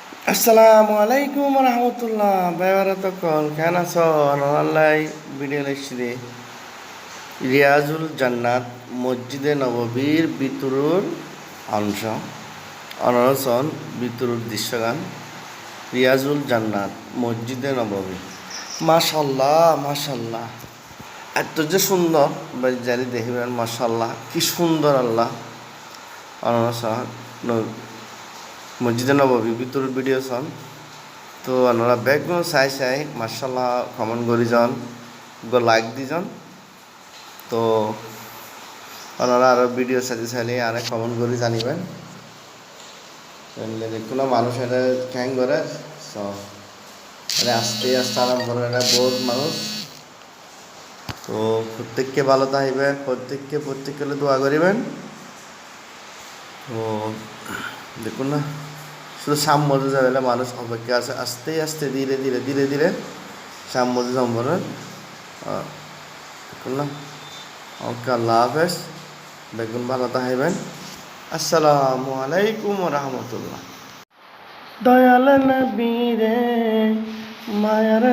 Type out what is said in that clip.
আসসালামু আলাইকুম রহমতুল্লাহ বেবারতকল কেন আছো আল্লাহ ভিডিও লিখছি রিয়াজুল জান্নাত মসজিদে নববীর ভিতরুর অংশ অনরসন ভিতরুর দৃশ্যগান রিয়াজুল জান্নাত মসজিদে নববী মাশাল্লাহ মাশাল্লাহ এত যে সুন্দর জানি দেখিবেন মাশাল্লাহ কি সুন্দর আল্লাহ অনরসন মসজিদে নববী ভিতরুর ভিডিও সন তো আপনারা ব্যাগগুলো চাই মার্শাল্লাহ কমেন্ট করি যান লাইক দি যান তো আপনারা আরও ভিডিও চাইলে আর কমেন্ট করে জানিবেন দেখুন মানুষ এটা খ্যাং করে আস্তে আস্তে আরাম করে এটা বহুত মানুষ তো প্রত্যেককে ভালো থাকবেন প্রত্যেককে দোয়া করিবেন তো দেখুন না শুধু সাম্যতে যাবে মানুষ অপেক্ষা আছে আস্তে আস্তে ধীরে ধীরে ধীরে ধীরে সাম্যতে সম্পর্কে দেখুন না ওকে আল্লাহ হাফেজ দেখুন ভালো থাকবেন আসসালামু আলাইকুম রহমতুল্লাহ দয়াল নবী রে মায়ার